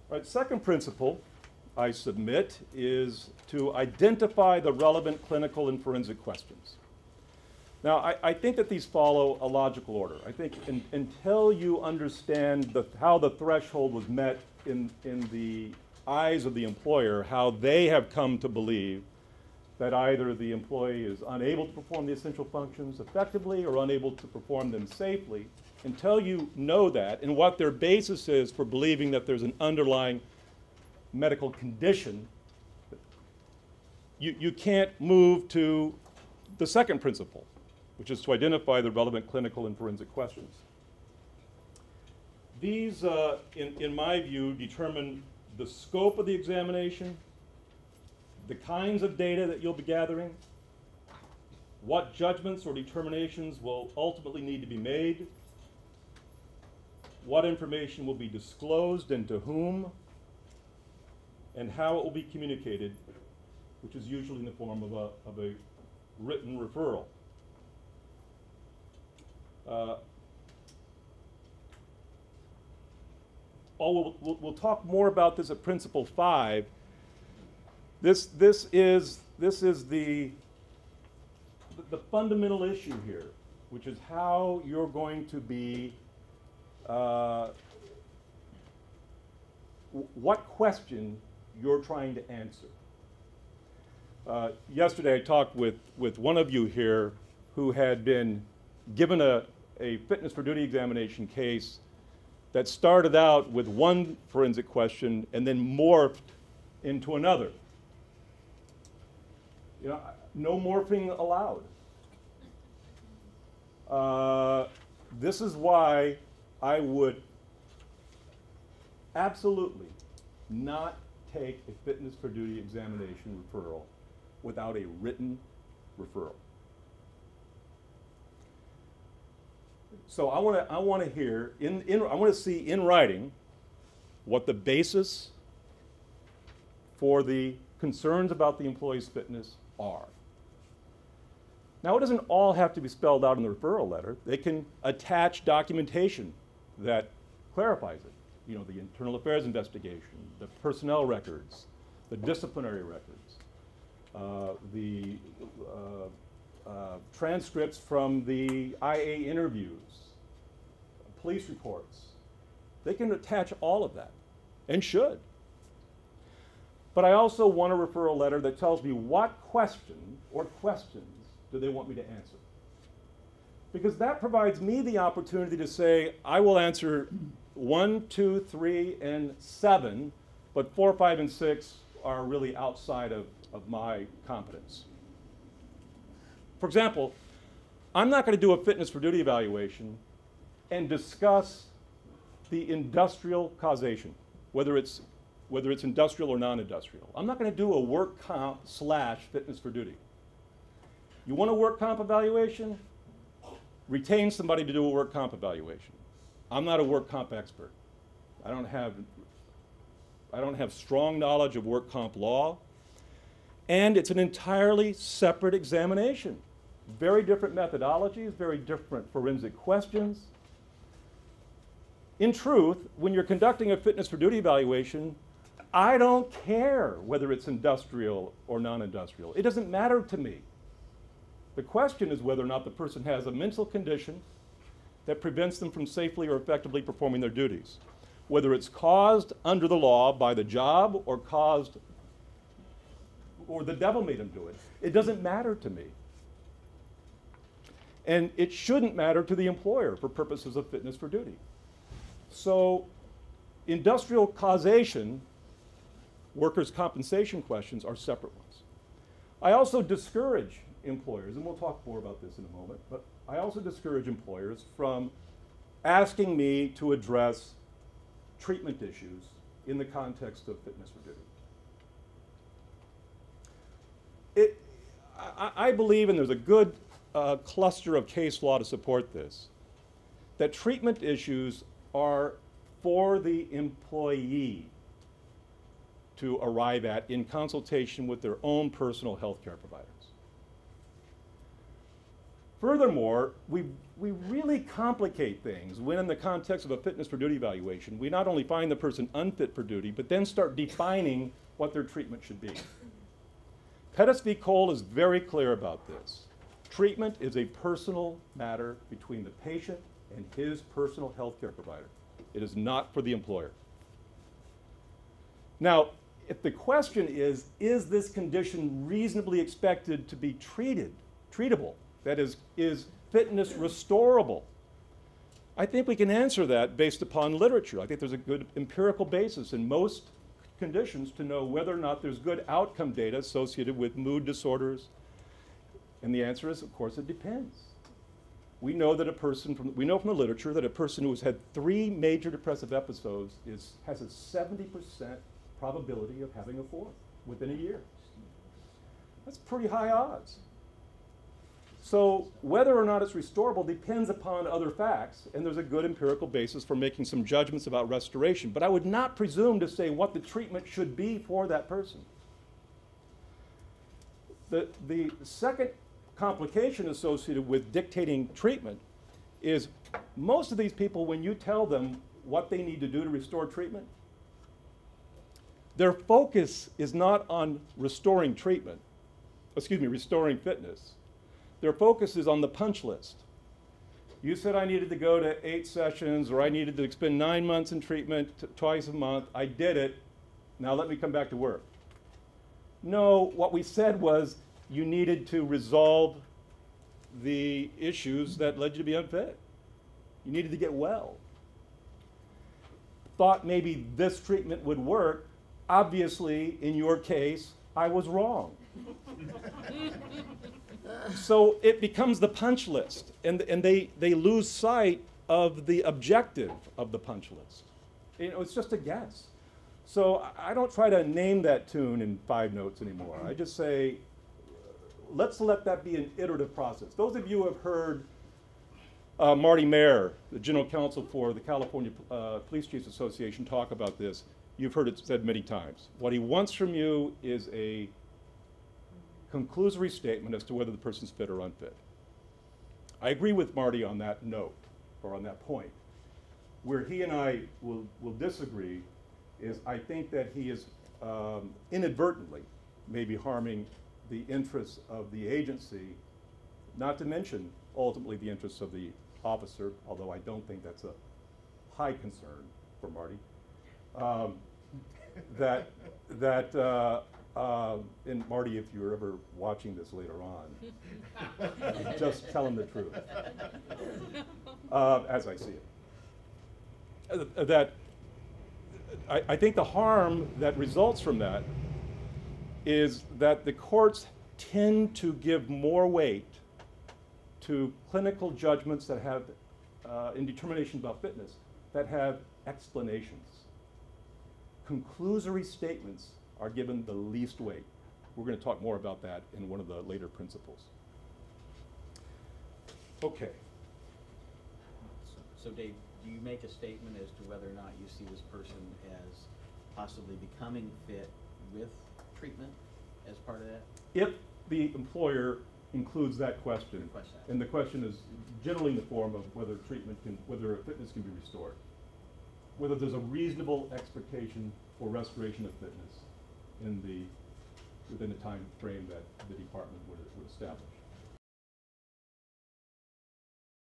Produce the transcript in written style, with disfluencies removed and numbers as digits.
All right, second principle I submit is to identify the relevant clinical and forensic questions. Now, I think that these follow a logical order. I think until you understand how the threshold was met in the eyes of the employer, how they have come to believe that either the employee is unable to perform the essential functions effectively or unable to perform them safely, until you know that and what their basis is for believing that there's an underlying medical condition, you can't move to the second principle, which is to identify the relevant clinical and forensic questions. These, in my view, determine the scope of the examination, the kinds of data that you'll be gathering, what judgments or determinations will ultimately need to be made, what information will be disclosed and to whom, and how it will be communicated, which is usually in the form of a written referral. We'll talk more about this at Principle 5. This is the fundamental issue here, which is how you're going to be, what question you're trying to answer. Yesterday I talked with one of you here who had been given a fitness for duty examination case that started out with one forensic question and then morphed into another. You know, no morphing allowed. This is why I would absolutely not take a fitness for duty examination referral without a written referral. So I want to hear, I want to see in writing what the basis for the concerns about the employee's fitness are. Now, it doesn't all have to be spelled out in the referral letter. They can attach documentation that clarifies it. You know, the internal affairs investigation, the personnel records, the disciplinary records, the transcripts from the IA interviews, police reports. They can attach all of that, and should. But I also want a referral letter that tells me what question or questions do they want me to answer. Because that provides me the opportunity to say, I will answer 1, 2, 3, and 7, but 4, 5, and 6 are really outside of my competence. For example, I'm not going to do a fitness for duty evaluation and discuss the industrial causation, whether it's industrial or non-industrial. I'm not going to do a work comp / fitness for duty. You want a work comp evaluation? Retain somebody to do a work comp evaluation. I'm not a work comp expert. I don't have strong knowledge of work comp law, and it's an entirely separate examination. Very different methodologies, very different forensic questions. In truth, when you're conducting a fitness for duty evaluation, I don't care whether it's industrial or non-industrial. It doesn't matter to me. The question is whether or not the person has a mental condition that prevents them from safely or effectively performing their duties. Whether it's caused under the law by the job or the devil made them do it. It doesn't matter to me. And it shouldn't matter to the employer for purposes of fitness for duty. So industrial causation, workers' compensation questions are separate ones. I also discourage employers, and we'll talk more about this in a moment, but I also discourage employers from asking me to address treatment issues in the context of fitness for duty. I believe, and there's a good cluster of case law to support this, that treatment issues are for the employee to arrive at in consultation with their own personal health care providers. Furthermore, we really complicate things when in the context of a fitness for duty evaluation, we not only find the person unfit for duty, but then start defining what their treatment should be. Pettis v. Cole is very clear about this. Treatment is a personal matter between the patient and his personal health care provider. It is not for the employer. Now, if the question is this condition reasonably expected to be treatable? That is fitness restorable? I think we can answer that based upon literature. I think there's a good empirical basis in most conditions to know whether or not there's good outcome data associated with mood disorders. And the answer is, of course, it depends. We know that we know from the literature that a person who has had 3 major depressive episodes has a 70% probability of having a 4th within a year. That's pretty high odds. So whether or not it's restorable depends upon other facts, and there's a good empirical basis for making some judgments about restoration. But I would not presume to say what the treatment should be for that person. The second complication associated with dictating treatment is most of these people, when you tell them what they need to do to restore treatment, their focus is not on restoring fitness. Their focus is on the punch list. You said I needed to go to 8 sessions, or I needed to spend 9 months in treatment twice a month. I did it. Now let me come back to work. No, what we said was you needed to resolve the issues that led you to be unfit. You needed to get well. Thought maybe this treatment would work. Obviously, in your case, I was wrong. So it becomes the punch list, and they lose sight of the objective of the punch list. You know, it's just a guess. So I don't try to name that tune in 5 notes anymore. I just say, let's let that be an iterative process. Those of you who have heard Marty Mayer, the general counsel for the California Police Chiefs Association, talk about this, you've heard it said many times. What he wants from you is a conclusory statement as to whether the person's fit or unfit. I agree with Marty on that note, or on that point. Where he and I will disagree is I think that he is inadvertently maybe harming the interests of the agency, not to mention ultimately the interests of the officer, although I don't think that's a high concern for Marty. And Marty, if you're ever watching this later on, just tell him the truth, as I see it. I think the harm that results from that is that the courts tend to give more weight to clinical judgments that have, in determination about fitness, that have explanations. Conclusory statements are given the least weight. We're going to talk more about that in one of the later principles. Okay. So Dave, do you make a statement as to whether or not you see this person as possibly becoming fit with treatment as part of that? If the employer includes that question, and the question is generally in the form of whether whether fitness can be restored, whether there's a reasonable expectation for restoration of fitness within the time frame that the department would establish.